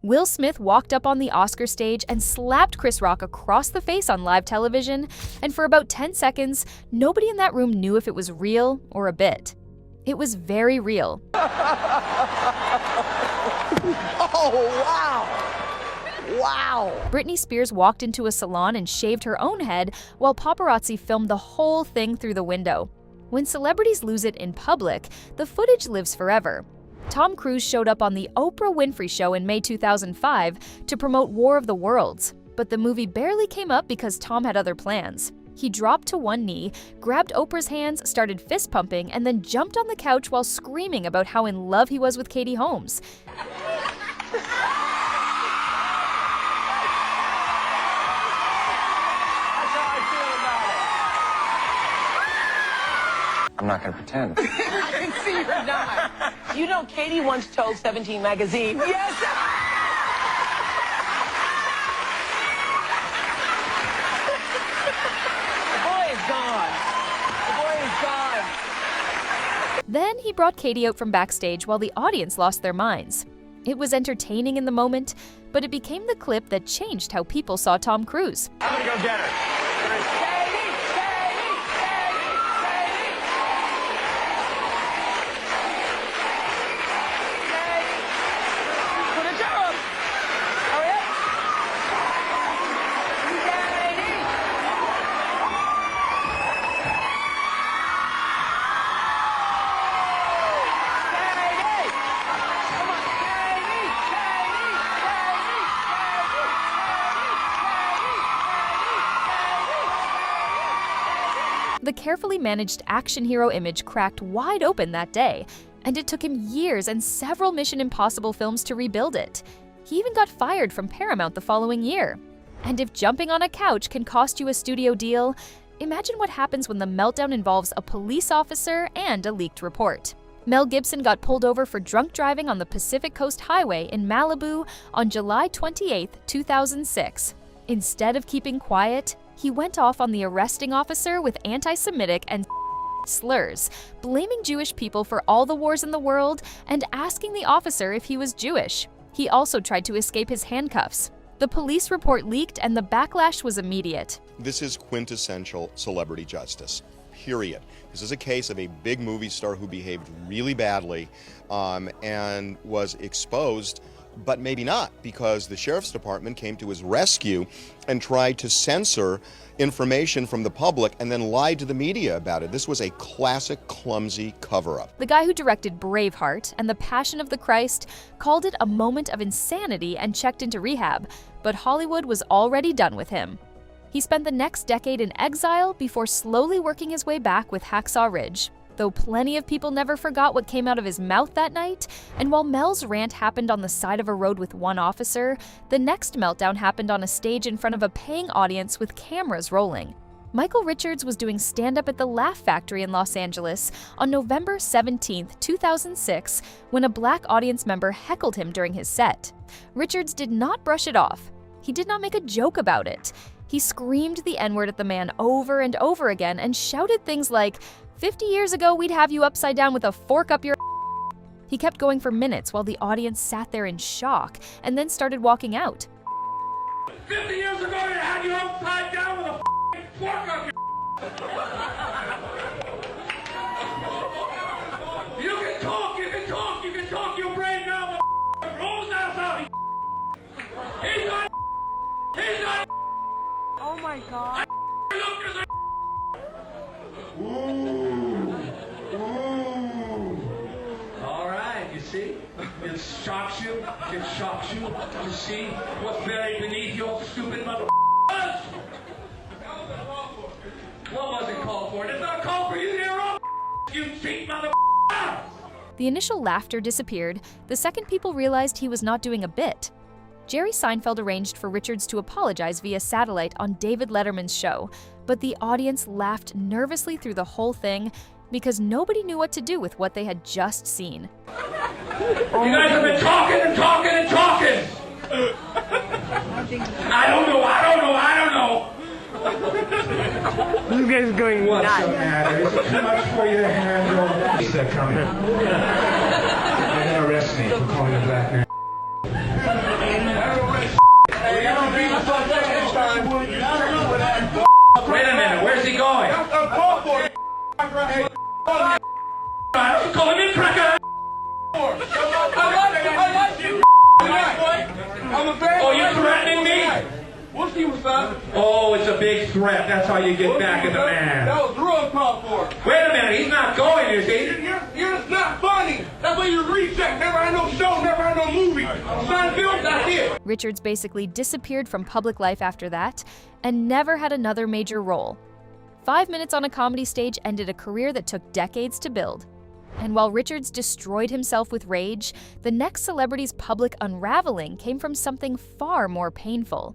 Will Smith walked up on the Oscar stage and slapped Chris Rock across the face on live television, and for about 10 seconds, nobody in that room knew if it was real or a bit. It was very real. Oh, wow! Wow! Britney Spears walked into a salon and shaved her own head while paparazzi filmed the whole thing through the window. When celebrities lose it in public, the footage lives forever. Tom Cruise showed up on the Oprah Winfrey Show in May 2005 to promote War of the Worlds, but the movie barely came up because Tom had other plans. He dropped to one knee, grabbed Oprah's hands, started fist pumping, and then jumped on the couch while screaming about how in love he was with Katie Holmes. I'm not gonna pretend. I can see you're not. You know, Katie once told 17 magazine, yes! The boy is gone. Then he brought Katie out from backstage while the audience lost their minds. It was entertaining in the moment, but it became the clip that changed how people saw Tom Cruise. I'm gonna go get her. The carefully managed action hero image cracked wide open that day, and it took him years and several Mission Impossible films to rebuild it. He even got fired from Paramount the following year. And if jumping on a couch can cost you a studio deal, imagine what happens when the meltdown involves a police officer and a leaked report. Mel Gibson got pulled over for drunk driving on the Pacific Coast Highway in Malibu on July 28, 2006. Instead of keeping quiet, he went off on the arresting officer with anti-Semitic and slurs, blaming Jewish people for all the wars in the world and asking the officer if he was Jewish. He also tried to escape his handcuffs. The police report leaked and the backlash was immediate. This is quintessential celebrity justice, period. This is a case of a big movie star who behaved really badly and was exposed, but maybe not, because the sheriff's department came to his rescue and tried to censor information from the public and then lied to the media about it. This was a classic, clumsy cover-up. The guy who directed Braveheart and The Passion of the Christ called it a moment of insanity and checked into rehab, but Hollywood was already done with him. He spent the next decade in exile before slowly working his way back with Hacksaw Ridge. Though plenty of people never forgot what came out of his mouth that night, and while Mel's rant happened on the side of a road with one officer, the next meltdown happened on a stage in front of a paying audience with cameras rolling. Michael Richards was doing stand-up at the Laugh Factory in Los Angeles on November 17, 2006, when a black audience member heckled him during his set. Richards did not brush it off. He did not make a joke about it. He screamed the N-word at the man over and over again and shouted things like, 50 years ago, we'd have you upside down with a fork up your. He kept going for minutes while the audience sat there in shock and then started walking out. 50 years ago, we'd have you upside down with a fork up your. You can talk your brain now, but rolls out. He's not. Oh my God. All right, you see? It shocks you to see what's buried beneath your stupid mother. What was it called for? It's not called for you to hear, you cheat mother. The initial laughter disappeared the second people realized he was not doing a bit. Jerry Seinfeld arranged for Richards to apologize via satellite on David Letterman's show, but the audience laughed nervously through the whole thing because nobody knew what to do with what they had just seen. You guys have been talking and talking and talking! I don't know. This guy's going What's nuts. the matter? Is it too much for you to handle? They're coming. They're gonna arrest me for calling a black man. Calling me a cracker. Oh, you threatening me? What's he was about? Oh, it's a big threat. That's how you get back at the man. That was real call for. Wait a minute, he's not going, is he? You're just not funny. That's why you recheck. Never had no show, never had no movie. Seinfeld, that's it. Richards basically disappeared from public life after that and never had another major role. 5 minutes on a comedy stage ended a career that took decades to build. And while Richards destroyed himself with rage, the next celebrity's public unraveling came from something far more painful.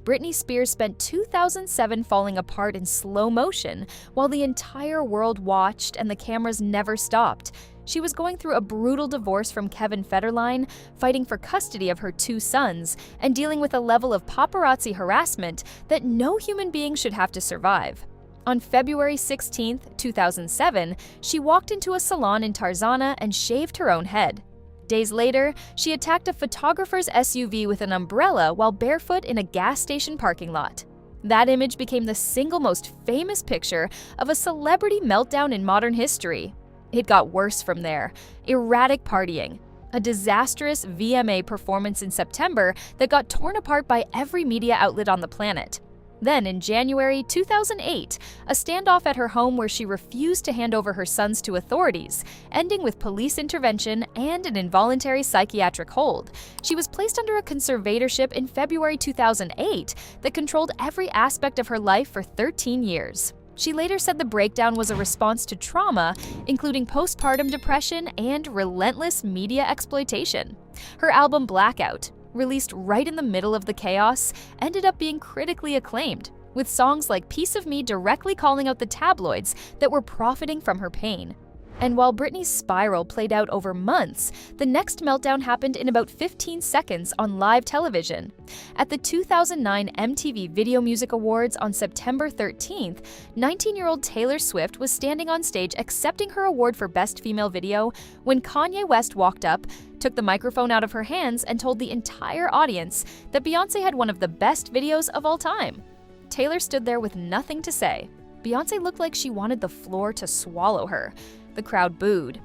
Britney Spears spent 2007 falling apart in slow motion while the entire world watched and the cameras never stopped. She was going through a brutal divorce from Kevin Federline, fighting for custody of her 2 sons, and dealing with a level of paparazzi harassment that no human being should have to survive. On February 16, 2007, she walked into a salon in Tarzana and shaved her own head. Days later, she attacked a photographer's SUV with an umbrella while barefoot in a gas station parking lot. That image became the single most famous picture of a celebrity meltdown in modern history. It got worse from there. Erratic partying, a disastrous VMA performance in September that got torn apart by every media outlet on the planet. Then, in January 2008, a standoff at her home where she refused to hand over her sons to authorities, ending with police intervention and an involuntary psychiatric hold. She was placed under a conservatorship in February 2008 that controlled every aspect of her life for 13 years. She later said the breakdown was a response to trauma, including postpartum depression and relentless media exploitation. Her album Blackout, released right in the middle of the chaos, ended up being critically acclaimed, with songs like Piece of Me directly calling out the tabloids that were profiting from her pain. And while Britney's spiral played out over months, the next meltdown happened in about 15 seconds on live television. At the 2009 MTV Video Music Awards on September 13th, 19-year-old Taylor Swift was standing on stage accepting her award for Best Female Video when Kanye West walked up, took the microphone out of her hands, and told the entire audience that Beyoncé had one of the best videos of all time. Taylor stood there with nothing to say. Beyoncé looked like she wanted the floor to swallow her. The crowd booed.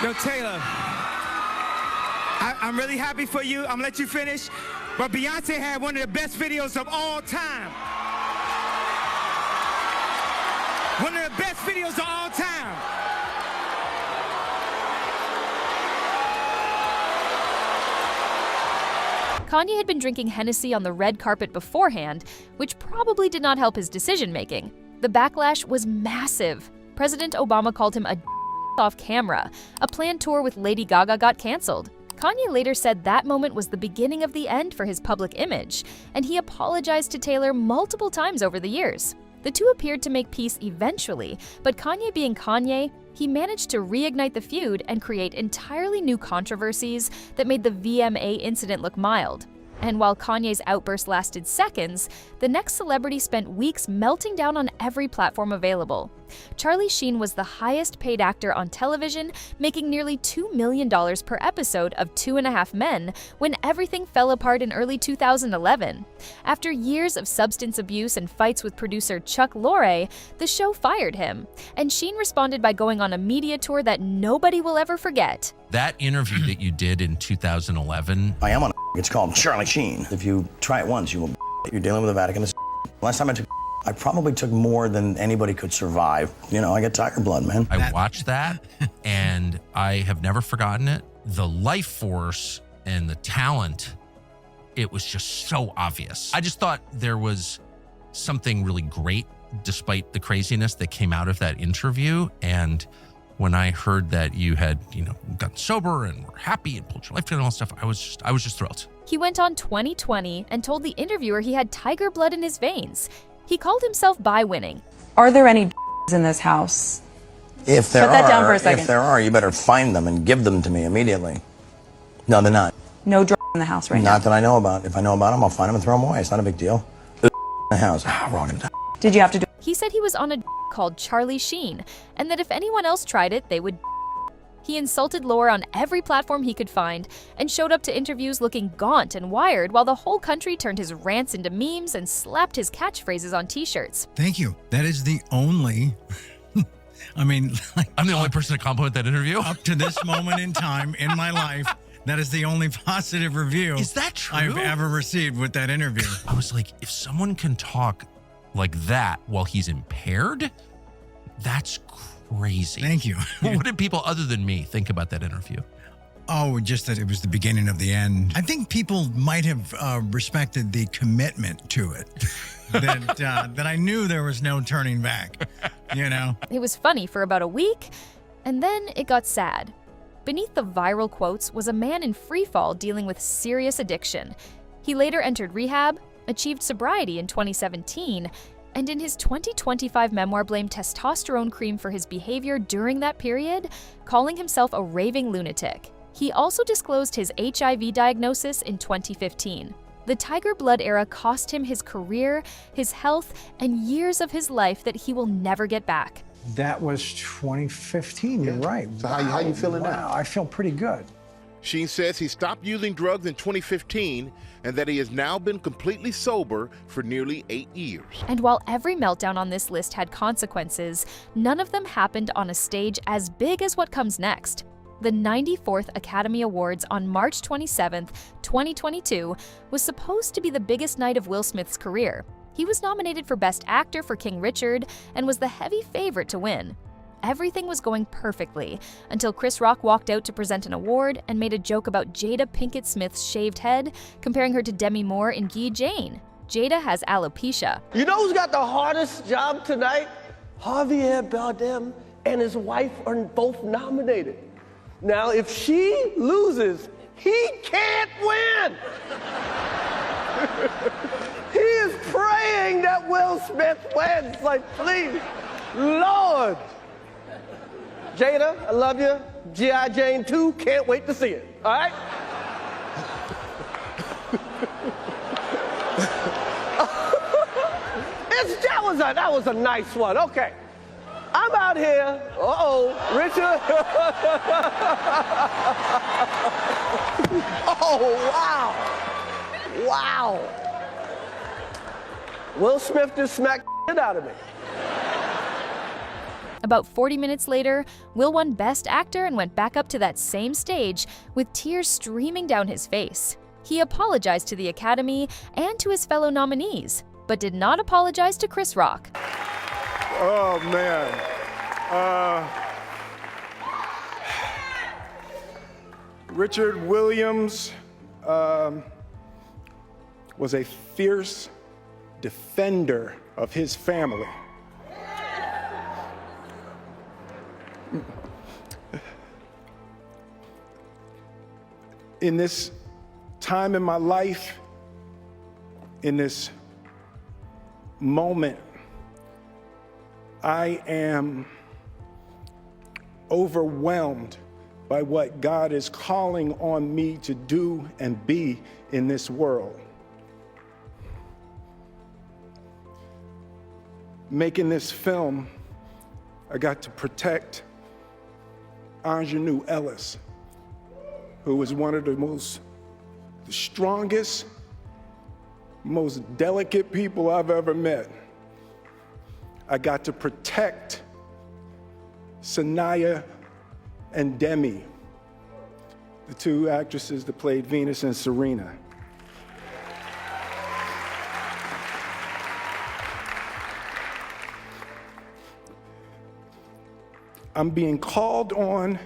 Yo, Taylor, I'm really happy for you. I'm gonna let you finish. But Beyonce had one of the best videos of all time. One of the best videos of all time. Kanye had been drinking Hennessy on the red carpet beforehand, which probably did not help his decision-making. The backlash was massive. President Obama called him a off camera. A planned tour with Lady Gaga got canceled. Kanye later said that moment was the beginning of the end for his public image, and he apologized to Taylor multiple times over the years. The two appeared to make peace eventually, but Kanye being Kanye, he managed to reignite the feud and create entirely new controversies that made the VMA incident look mild. And while Kanye's outburst lasted seconds, the next celebrity spent weeks melting down on every platform available. Charlie Sheen was the highest paid actor on television, making nearly $2 million per episode of 2.5 Men when everything fell apart in early 2011. After years of substance abuse and fights with producer Chuck Lorre, the show fired him, and Sheen responded by going on a media tour that nobody will ever forget. That interview that you did in 2011. I am on a it's called Charlie Sheen. If you try it once, you will you're dealing with the Vatican. Last time I probably took more than anybody could survive. You know, I got tiger blood, man. I watched that and I have never forgotten it. The life force and the talent, it was just so obvious. I just thought there was something really great despite the craziness that came out of that interview. And when I heard that you had, gotten sober and were happy and pulled your life together and all that stuff, I was just thrilled. He went on 2020 and told the interviewer he had tiger blood in his veins. He called himself bi-winning. Are there any in this house? If there Put that down for a second. If there are, you better find them and give them to me immediately. No, they're not. No in the house right now? Not that I know about. If I know about them, I'll find them and throw them away. It's not a big deal. In the house. Wrong. Did you have to do He said he was on a called Charlie Sheen, and that if anyone else tried it, they would. He insulted Laura on every platform he could find and showed up to interviews looking gaunt and wired while the whole country turned his rants into memes and slapped his catchphrases on t-shirts. Thank you. That is the only I mean, like, I'm the only person to compliment that interview. up to this moment in time in my life, that is the only positive review Is that true? I've ever received with that interview. I was like, if someone can talk like that while he's impaired, that's crazy. Thank you. What did people other than me think about that interview? Oh, just that it was the beginning of the end. I think people might have respected the commitment to it. that I knew there was no turning back, you know? It was funny for about a week, and then it got sad. Beneath the viral quotes was a man in freefall dealing with serious addiction. He later entered rehab, achieved sobriety in 2017, and in his 2025 memoir blamed testosterone cream for his behavior during that period, calling himself a raving lunatic. He also disclosed his HIV diagnosis in 2015. The Tiger Blood era cost him his career, his health, and years of his life that he will never get back. That was 2015, you're right. So how you feeling now? I feel pretty good. Sheen says he stopped using drugs in 2015 and that he has now been completely sober for nearly 8 years. And while every meltdown on this list had consequences, none of them happened on a stage as big as what comes next. The 94th Academy Awards on March 27, 2022, was supposed to be the biggest night of Will Smith's career. He was nominated for Best Actor for King Richard and was the heavy favorite to win. Everything was going perfectly until Chris Rock walked out to present an award and made a joke about Jada Pinkett Smith's shaved head, comparing her to Demi Moore in Guy Jane. Jada has alopecia. You know who's got the hardest job tonight? Javier Bardem and his wife are both nominated. Now, if she loses, he can't win. He is praying that Will Smith wins. Like, please, Lord. Jada, I love you. G.I. Jane 2, can't wait to see it. All right? That was a nice one. Okay. I'm out here. Richard. Oh, wow. Wow. Will Smith just smacked the shit out of me. About 40 minutes later, Will won Best Actor and went back up to that same stage with tears streaming down his face. He apologized to the Academy and to his fellow nominees, but did not apologize to Chris Rock. Oh, man. Richard Williams was a fierce defender of his family. In this time in my life, in this moment, I am overwhelmed by what God is calling on me to do and be in this world. Making this film, I got to protect Ingenue Ellis, who was one of the strongest, most delicate people I've ever met. I got to protect Sanaya and Demi, the two actresses that played Venus and Serena. I'm being called on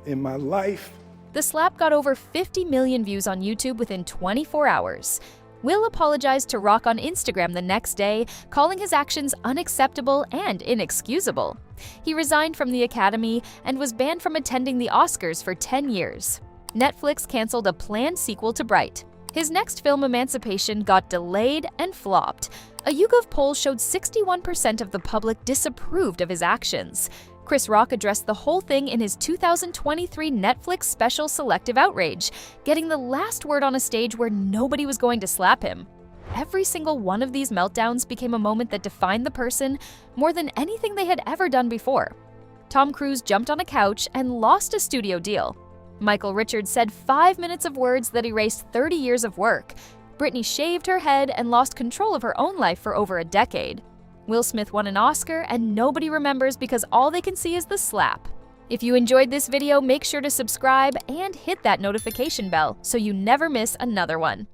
in my life. The slap got over 50 million views on YouTube within 24 hours. Will apologized to Rock on Instagram the next day, calling his actions unacceptable and inexcusable. He resigned from the Academy and was banned from attending the Oscars for 10 years. Netflix canceled a planned sequel to Bright. His next film, Emancipation, got delayed and flopped. A YouGov poll showed 61% of the public disapproved of his actions. Chris Rock addressed the whole thing in his 2023 Netflix special Selective Outrage, getting the last word on a stage where nobody was going to slap him. Every single one of these meltdowns became a moment that defined the person more than anything they had ever done before. Tom Cruise jumped on a couch and lost a studio deal. Michael Richards said 5 minutes of words that erased 30 years of work. Britney shaved her head and lost control of her own life for over a decade. Will Smith won an Oscar, and nobody remembers because all they can see is the slap. If you enjoyed this video, make sure to subscribe and hit that notification bell so you never miss another one.